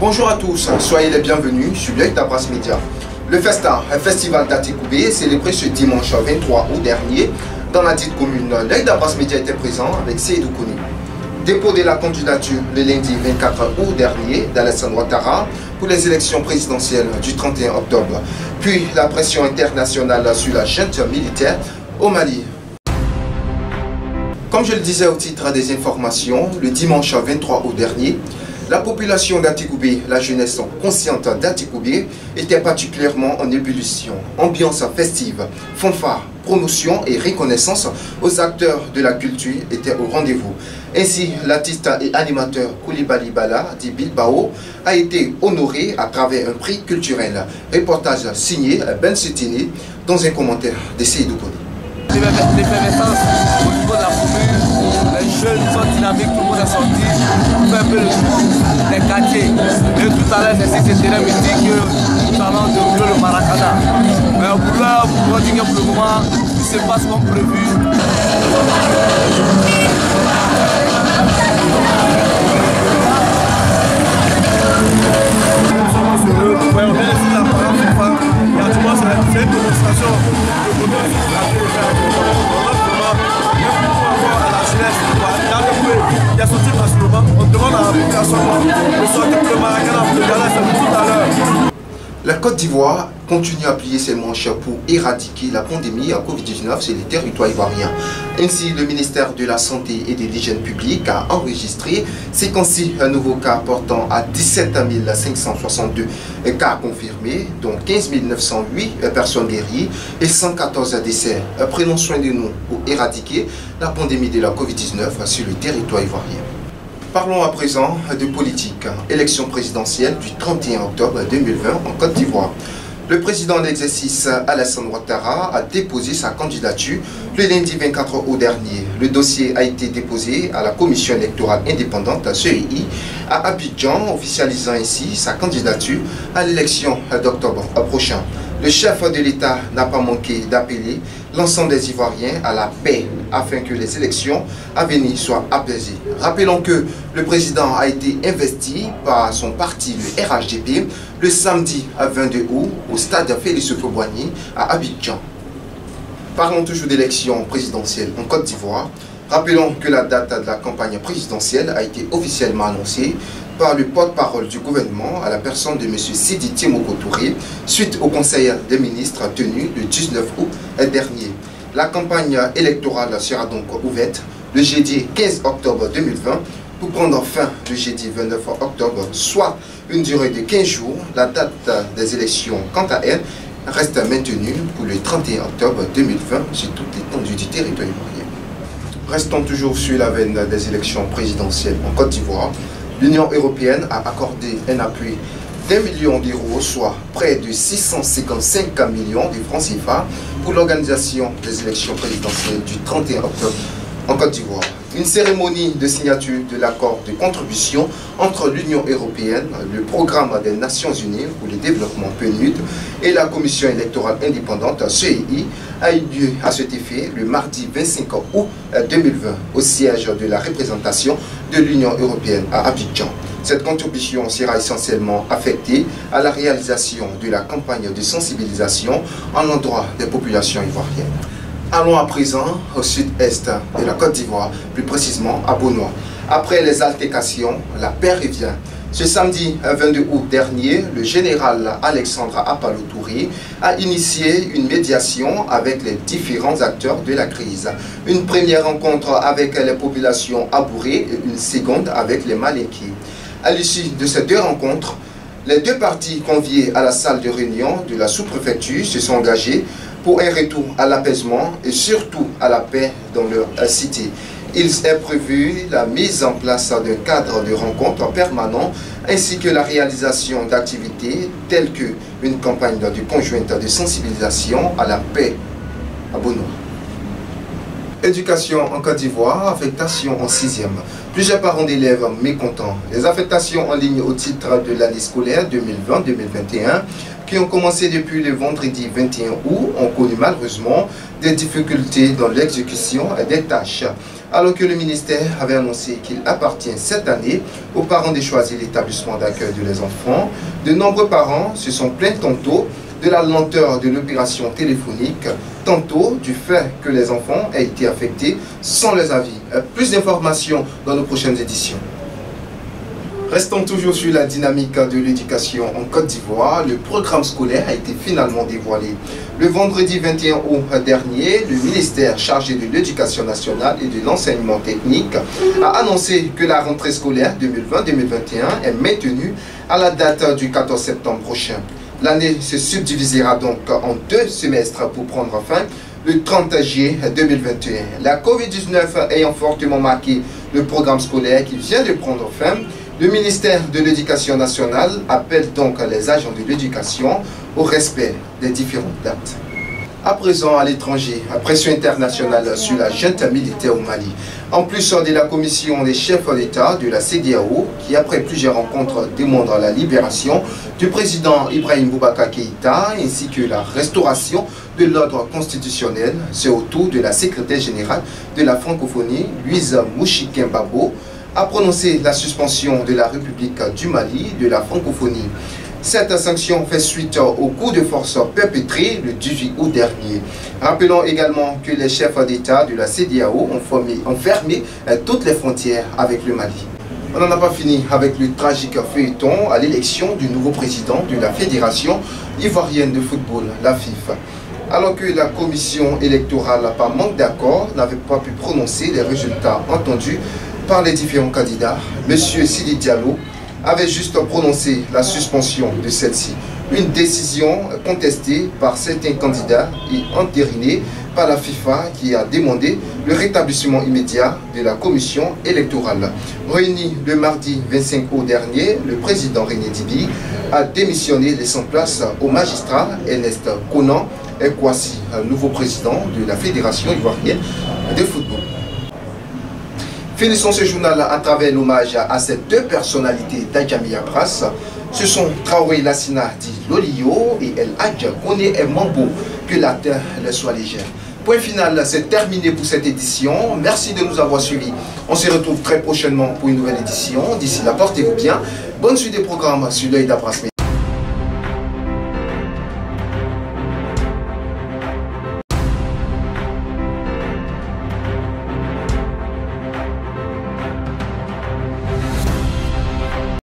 Bonjour à tous, soyez les bienvenus sur l'œil d'Abras Média. Le Festa, un festival d'Atikoubé, est célébré ce dimanche 23 août dernier dans la dite commune. L'œil d'Abras Média était présent avec Seydou Kouni. Dépôt de la candidature le lundi 24 août dernier d'Alassane Ouattara pour les élections présidentielles du 31 octobre. Puis la pression internationale sur la junte militaire au Mali. Comme je le disais au titre des informations, le dimanche 23 août dernier, la population d'Atikoubé, la jeunesse consciente d'Atikoubé, était particulièrement en ébullition. Ambiance festive, fanfare, promotion et reconnaissance aux acteurs de la culture étaient au rendez-vous. Ainsi, l'artiste et animateur Koulibaly Bala dit Bilbao a été honoré à travers un prix culturel. Reportage signé Ben Sutini dans un commentaire de Seydou Kouni. L'effervescence au niveau de la commune, les jeunes sont dynamiques, tout le monde est sorti pour faire un peu le tour des quartiers. Et tout à l'heure, c'est terrain mythique, nous allons dérouler le Maracana. Mais pour là, pour dire pour le moment, tout se passe comme prévu. On vient ici la parole de femme, et à tout moment, c'est une démonstration de bonheur. Il y a sorti facilement, on demande à la population de sortir pour le Maracana pour le Ghana, c'est tout à l'heure. La Côte d'Ivoire continue à plier ses manches pour éradiquer la pandémie à Covid-19 sur les territoires ivoiriens. Ainsi, le ministère de la Santé et de l'Hygiène publique a enregistré ces temps-ci un nouveau cas portant à 17 562 cas confirmés, dont 15 908 personnes guéries et 114 décès. Prenons soin de nous pour éradiquer la pandémie de la Covid-19 sur le territoire ivoirien. Parlons à présent de politique. Élection présidentielle du 31 octobre 2020 en Côte d'Ivoire. Le président d'exercice Alassane Ouattara a déposé sa candidature le lundi 24 août dernier. Le dossier a été déposé à la commission électorale indépendante CEI à Abidjan, officialisant ainsi sa candidature à l'élection d'octobre prochain. Le chef de l'État n'a pas manqué d'appeler l'ensemble des Ivoiriens à la paix afin que les élections à venir soient apaisées. Rappelons que le président a été investi par son parti, le RHDP, le samedi 22 août au stade Félix Houphouët-Boigny à Abidjan. Parlons toujours d'élections présidentielles en Côte d'Ivoire. Rappelons que la date de la campagne présidentielle a été officiellement annoncée par le porte-parole du gouvernement à la personne de M. Sidi Timoko Touré suite au conseil des ministres tenu le 19 août dernier. La campagne électorale sera donc ouverte le jeudi 15 octobre 2020 pour prendre fin le jeudi 29 octobre, soit une durée de 15 jours. La date des élections, quant à elle, reste maintenue pour le 31 octobre 2020 sur toute l'étendue du territoire ivoirien. Restons toujours sur la veine des élections présidentielles en Côte d'Ivoire. L'Union européenne a accordé un appui d'1 million d'euros, soit près de 655 millions de francs CFA pour l'organisation des élections présidentielles du 31 octobre en Côte d'Ivoire. Une cérémonie de signature de l'accord de contribution entre l'Union européenne, le programme des Nations Unies pour le développement PNUD et la Commission électorale indépendante CEI a eu lieu à cet effet le mardi 25 août 2020 au siège de la représentation de l'Union européenne à Abidjan. Cette contribution sera essentiellement affectée à la réalisation de la campagne de sensibilisation en l'endroit des populations ivoiriennes. Allons à présent au sud-est de la Côte d'Ivoire, plus précisément à Bonois. Après les altercations, la paix revient. Ce samedi 22 août dernier, le général Alexandre Apalo Touré a initié une médiation avec les différents acteurs de la crise. Une première rencontre avec les populations abourées et une seconde avec les Malinqués. À l'issue de ces deux rencontres, les deux parties conviées à la salle de réunion de la sous-préfecture se sont engagées pour un retour à l'apaisement et surtout à la paix dans leur cité. Il est prévu la mise en place d'un cadre de rencontre permanent ainsi que la réalisation d'activités telles qu'une campagne de conjointe de sensibilisation à la paix à Bonois. Éducation en Côte d'Ivoire, affectation en 6e. Plusieurs parents d'élèves mécontents. Les affectations en ligne au titre de l'année scolaire 2020-2021 qui ont commencé depuis le vendredi 21 août ont connu malheureusement des difficultés dans l'exécution des tâches. alors que le ministère avait annoncé qu'il appartient cette année aux parents de choisir l'établissement d'accueil de leurs enfants. De nombreux parents se sont plaints tantôt de la lenteur de l'opération téléphonique, tantôt du fait que les enfants aient été affectés sans leurs avis. Plus d'informations dans nos prochaines éditions. Restons toujours sur la dynamique de l'éducation en Côte d'Ivoire. Le programme scolaire a été finalement dévoilé. Le vendredi 21 août dernier, le ministère chargé de l'éducation nationale et de l'enseignement technique a annoncé que la rentrée scolaire 2020-2021 est maintenue à la date du 14 septembre prochain. L'année se subdivisera donc en 2 semestres pour prendre fin le 30 juillet 2021. La Covid-19 ayant fortement marqué le programme scolaire qui vient de prendre fin, le ministère de l'Éducation nationale appelle donc les agents de l'éducation au respect des différentes dates. À présent, à l'étranger, pression internationale sur la junte militaire au Mali. En plus de la commission des chefs d'État de la CEDEAO, qui après plusieurs rencontres demande la libération du président Ibrahim Boubacar Keïta ainsi que la restauration de l'ordre constitutionnel, c'est au tour de la secrétaire générale de la francophonie, Louise Mouchiquin-Babo, a prononcé la suspension de la République du Mali de la francophonie. Cette sanction fait suite au coup de force perpétré le 18 août dernier. Rappelons également que les chefs d'État de la CEDEAO ont fermé toutes les frontières avec le Mali. On n'en a pas fini avec le tragique feuilleton à l'élection du nouveau président de la Fédération ivoirienne de football, la FIFA. Alors que la commission électorale, par manque d'accord, n'avait pas pu prononcer les résultats entendus par les différents candidats, M. Sidi Diallo avait juste prononcé la suspension de celle-ci. Une décision contestée par certains candidats et entérinée par la FIFA qui a demandé le rétablissement immédiat de la commission électorale. Réuni le mardi 25 août dernier, le président René Dibi a démissionné, laissant place au magistrat Ernest Konan Kwasi, nouveau président de la Fédération ivoirienne de football. Finissons ce journal à travers l'hommage à ces 2 personnalités d'Adjami Abras. Ce sont Traoré Lassina dit Lolio et El Hadj Koné Mambo. Que la terre leur soit légère. Point final, c'est terminé pour cette édition. Merci de nous avoir suivis. On se retrouve très prochainement pour une nouvelle édition. D'ici là, portez-vous bien. Bonne suite des programmes sur l'œil d'Abras.